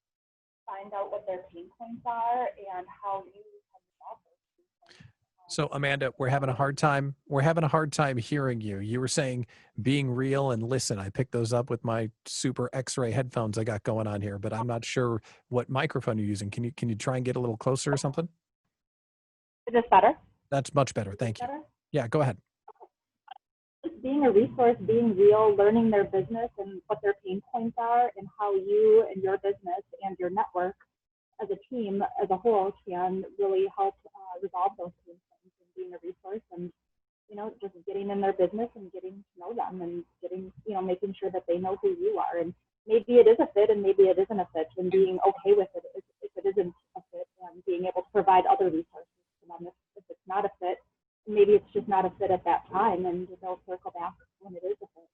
find out what their pain points are and how you can resolve those pain points. So Amanda, we're having a hard time. We're having a hard time hearing you. You were saying being real and listen. I picked those up with my super X-ray headphones I got going on here, but I'm not sure what microphone you're using. Can you try and get a little closer or something? Is this better? That's much better. Thank you. Better? Yeah, go ahead. Just being a resource, being real, learning their business and what their pain points are, and how you and your business and your network as a team, as a whole, can really help resolve those pain points, and being a resource, and just getting in their business and getting to know them, and getting, making sure that they know who you are, and maybe it is a fit and maybe it isn't a fit, and being okay with it if it isn't a fit, and being able to provide other resources to them if it's not a fit. Maybe it's just not a fit at that time, and they'll circle back when it is a fit.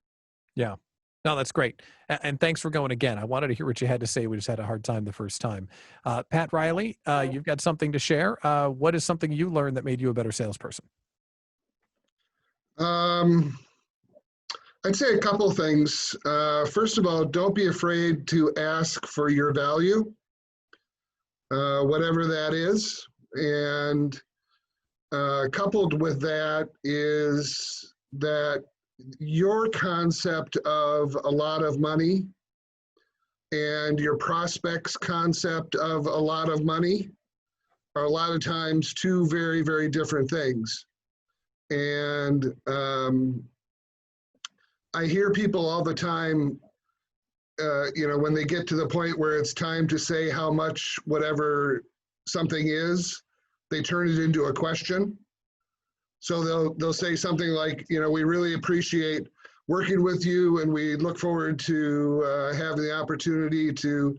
Yeah. No, that's great. And thanks for going again. I wanted to hear what you had to say. We just had a hard time the first time. Pat Riley, you've got something to share. What is something you learned that made you a better salesperson? I'd say a couple of things. First of all, don't be afraid to ask for your value, whatever that is. And coupled with that is that your concept of a lot of money and your prospect's concept of a lot of money are a lot of times two very, very different things. And I hear people all the time, when they get to the point where it's time to say how much whatever something is, they turn it into a question. So they'll say something like, we really appreciate working with you, and we look forward to having the opportunity to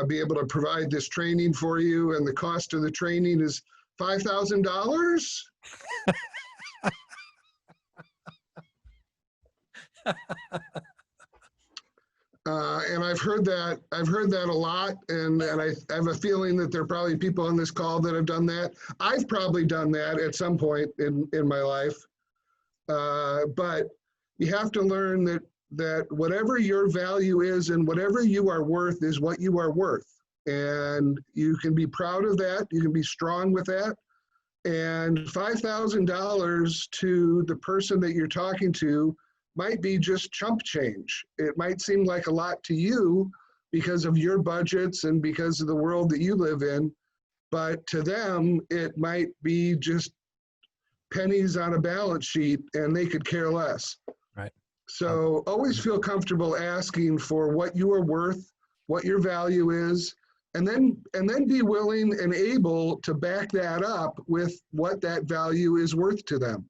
be able to provide this training for you, and the cost of the training is $5,000. And I've heard that a lot, and I have a feeling that there are probably people on this call that have done that. I've probably done that at some point in my life. But you have to learn that whatever your value is and whatever you are worth is what you are worth. And you can be proud of that. You can be strong with that. And $5,000 to the person that you're talking to might be just chump change. It might seem like a lot to you because of your budgets and because of the world that you live in. But to them, it might be just pennies on a balance sheet and they could care less. Right. So always feel comfortable asking for what you are worth, what your value is, and then be willing and able to back that up with what that value is worth to them.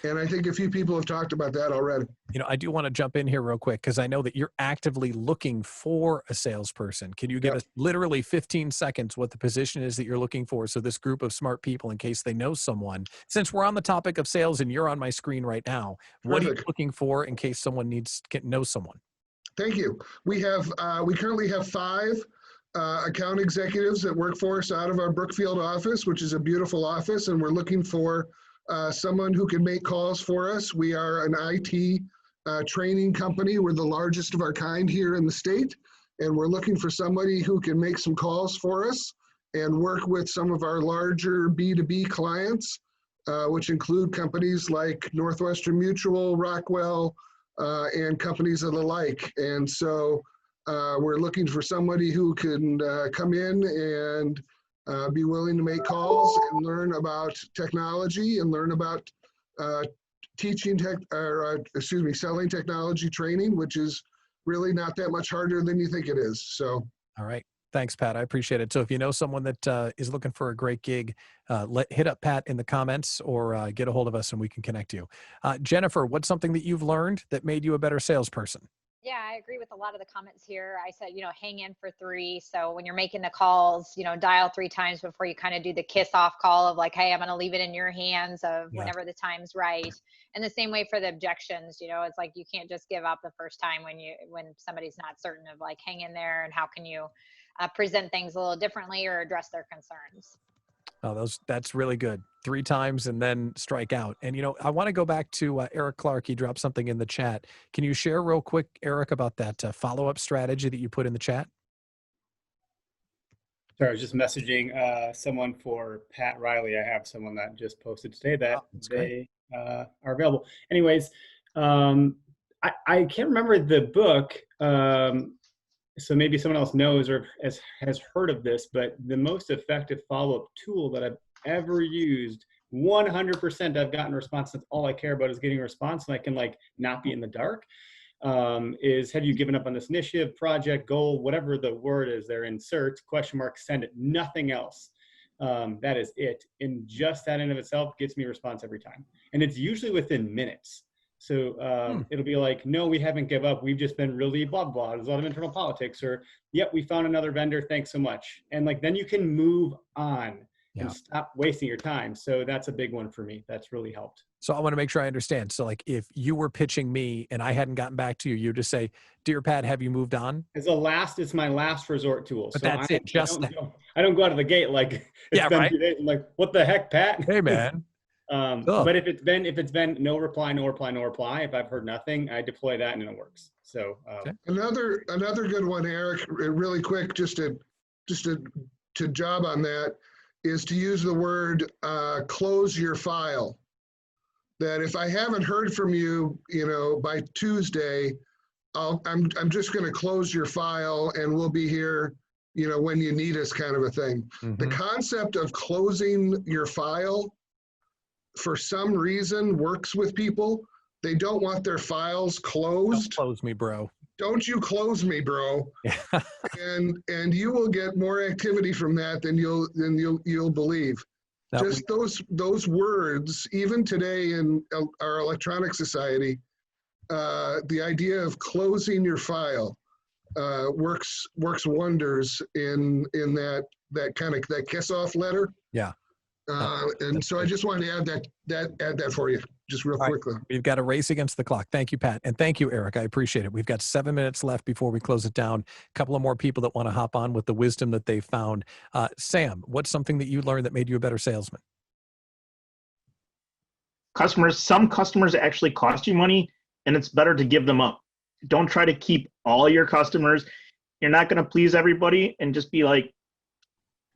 And I think a few people have talked about that already. You know, I do want to jump in here real quick because I know that you're actively looking for a salesperson. Can you give us literally 15 seconds what the position is that you're looking for, so this group of smart people, in case they know someone, since we're on the topic of sales and you're on my screen right now, what are you looking for in case someone knows someone? Thank you. We currently have 5 account executives that work for us out of our Brookfield office, which is a beautiful office, and we're looking for someone who can make calls for us. We are an IT training company. We're the largest of our kind here in the state, and we're looking for somebody who can make some calls for us and work with some of our larger B2B clients, which include companies like Northwestern Mutual, Rockwell, and companies of the like. And so we're looking for somebody who can come in and be willing to make calls and learn about technology and learn about selling technology training, which is really not that much harder than you think it is. So, all right. Thanks, Pat. I appreciate it. So if you know someone that is looking for a great gig, hit up Pat in the comments or get a hold of us and we can connect you. Jennifer, what's something that you've learned that made you a better salesperson? Yeah, I agree with a lot of the comments here. I said, hang in for 3. So when you're making the calls, dial 3 times before you kind of do the kiss off call of like, hey, I'm going to leave it in your hands of whenever the time's right. And the same way for the objections, it's like, you can't just give up the first time when somebody's not certain of like, hang in there, and how can you present things a little differently or address their concerns. Oh, that's really good. 3 times and then strike out. And, I want to go back to Eric Clark. He dropped something in the chat. Can you share real quick, Eric, about that follow-up strategy that you put in the chat? Sorry, I was just messaging someone for Pat Riley. I have someone that just posted today that they are available. Anyways, I can't remember the book. So maybe someone else knows or has heard of this, but the most effective follow-up tool that I've ever used, 100% I've gotten a response. That's all I care about is getting a response, and I can not be in the dark, is have you given up on this initiative, project, goal, whatever the word is there, insert, question mark, send it, nothing else. That is it. And just that in of itself gets me a response every time. And it's usually within minutes. So it'll be like, no, we haven't given up. We've just been really blah, blah. There's a lot of internal politics, or, yep, we found another vendor. Thanks so much. And then you can move on and stop wasting your time. So that's a big one for me. That's really helped. So I want to make sure I understand. So if you were pitching me and I hadn't gotten back to you, you just say, dear Pat, have you moved on? It's my last resort tool. But so that's it. I don't go out of the gate like it's been 2 days. I'm like, what the heck, Pat? Hey, man. But if it's been no reply, if I've heard nothing, I deploy that and it works. So another good one, Eric, really quick, just to job on that, is to use the word close your file. That if I haven't heard from you, by Tuesday, I'm just going to close your file and we'll be here, when you need us, kind of a thing. Mm-hmm. The concept of closing your file, for some reason, works with people. They don't want their files closed. Don't close me, bro. Don't you close me, bro. and you will get more activity from that than you'll believe. Now, just those words, even today in our electronic society, the idea of closing your file works wonders in that kind of that kiss off letter. Yeah. And so I just wanted to add that for you, just real quickly. Right. We've got a race against the clock. Thank you, Pat. And thank you, Eric. I appreciate it. We've got 7 minutes left before we close it down. A couple of more people that want to hop on with the wisdom that they found. Sam, what's something that you learned that made you a better salesman? some customers actually cost you money, and it's better to give them up. Don't try to keep all your customers. You're not going to please everybody, and just be like,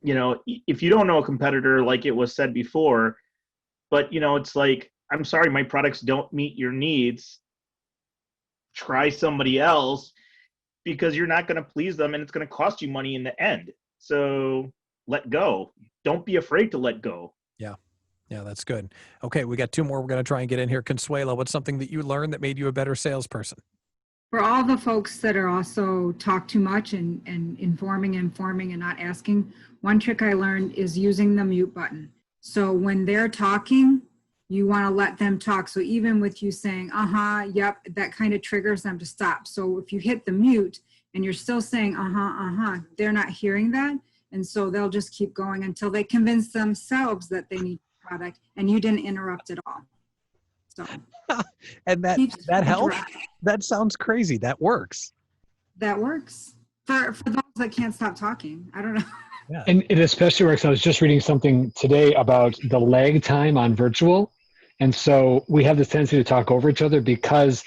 if you don't know a competitor, like it was said before, but it's like, I'm sorry, my products don't meet your needs. Try somebody else, because you're not going to please them, and it's going to cost you money in the end. So let go. Don't be afraid to let go. Yeah. Yeah, that's good. Okay, we got two more we're going to try and get in here. Consuelo, what's something that you learned that made you a better salesperson? For all the folks that are also talk too much and informing and not asking, one trick I learned is using the mute button. So when they're talking, you want to let them talk. So even with you saying, yep, that kind of triggers them to stop. So if you hit the mute and you're still saying, they're not hearing that. And so they'll just keep going until they convince themselves that they need the product and you didn't interrupt at all. So and that helps. That sounds crazy. That works. That works for those that can't stop talking. I don't know. Yeah. And it especially works. I was just reading something today about the lag time on virtual. And so we have this tendency to talk over each other because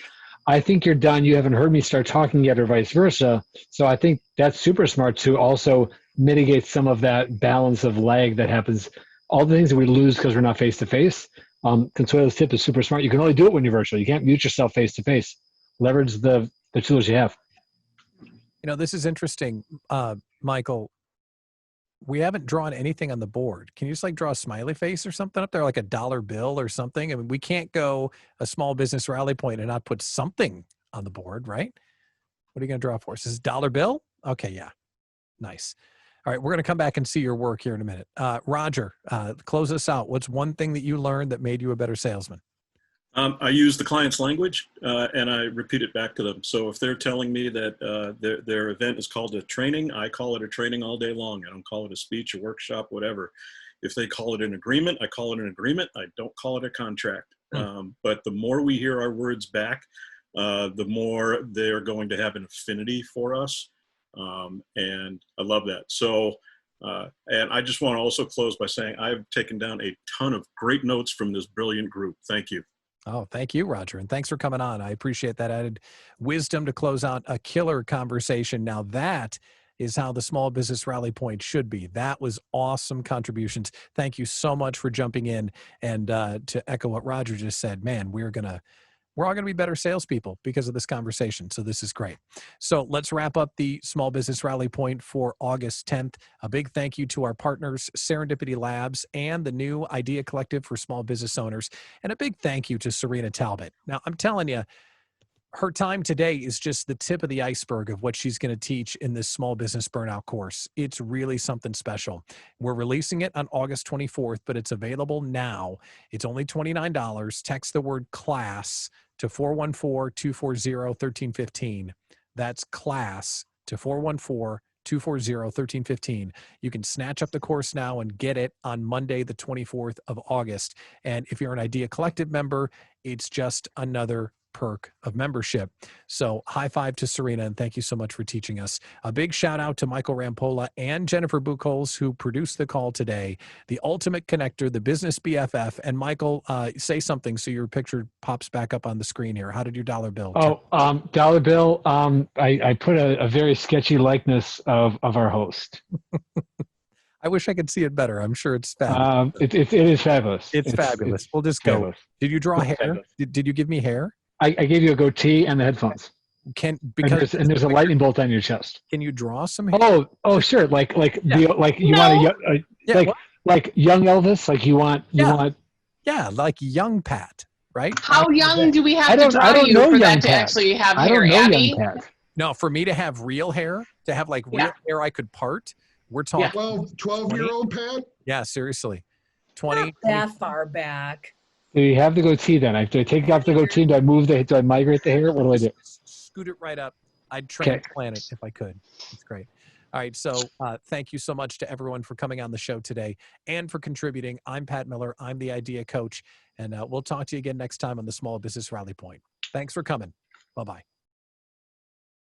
I think you're done. You haven't heard me start talking yet, or vice versa. So I think that's super smart to also mitigate some of that balance of lag that happens. All the things that we lose because we're not face to face. Consuelo's tip is super smart. You can only do it when you're virtual. You can't mute yourself face to face. Leverage the tools you have. This is interesting, Michael. We haven't drawn anything on the board. Can you just draw a smiley face or something up there, like a dollar bill or something? I mean, we can't go a small business rally point and not put something on the board, right? What are you going to draw for us? Is it dollar bill? Okay, yeah. Nice. All right, we're going to come back and see your work here in a minute. Roger, close us out. What's one thing that you learned that made you a better salesman? I use the client's language and I repeat it back to them. So if they're telling me that their event is called a training, I call it a training all day long. I don't call it a speech, a workshop, whatever. If they call it an agreement, I call it an agreement. I don't call it a contract. But the more we hear our words back, the more they're going to have an affinity for us. And I love that. So, and I just want to also close by saying I've taken down a ton of great notes from this brilliant group. Thank you. Oh, thank you, Roger. And thanks for coming on. I appreciate that added wisdom to close out a killer conversation. Now that is how the Small Business Rally Point should be. That was awesome contributions. Thank you so much for jumping in. And to echo what Roger just said, man, we're all going to be better salespeople because of this conversation. So this is great. So let's wrap up the Small Business Rally Point for August 10th. A big thank you to our partners, Serendipity Labs and the new Idea Collective for Small Business Owners. And a big thank you to Cyrina Talbott. Now, I'm telling you, her time today is just the tip of the iceberg of what she's going to teach in this Small Business Burnout course. It's really something special. We're releasing it on August 24th, but it's available now. It's only $29. Text the word CLASS to 414-240-1315. That's CLASS to 414-240-1315. You can snatch up the course now and get it on Monday, the 24th of August. And if you're an Idea Collective member, it's just another perk of membership. So high five to Cyrina, and thank you so much for teaching us. A big shout out to Michael Rampolla and Jennifer Buchholz, who produced the call today. The ultimate connector, the business BFF. And Michael, say something so your picture pops back up on the screen here. How did your dollar bill? Dollar bill. I put a very sketchy likeness of our host. I wish I could see it better. I'm sure it's fabulous. It is fabulous. It's fabulous. We'll just fabulous. Go. Did you draw hair? Did you give me hair? I gave you a goatee and the headphones. Because there's a lightning bolt on your chest. Can you draw some hair? Oh, sure. Like young Elvis. Like you want. Yeah, like young Pat, right? How young do we have to draw you for that to actually have hair, Abby? No, for me to have real hair, to have real hair I could part, we're talking 12-year-old Pat? Yeah, seriously. 20. Not that far back. Do you have the goatee then? Do I take off the goatee? Do I do I migrate the hair? What do I do? Scoot it right up. I'd transplant it if I could. It's great. All right. So thank you so much to everyone for coming on the show today and for contributing. I'm Pat Miller. I'm the Idea Coach. And we'll talk to you again next time on the Small Business Rally Point. Thanks for coming. Bye-bye.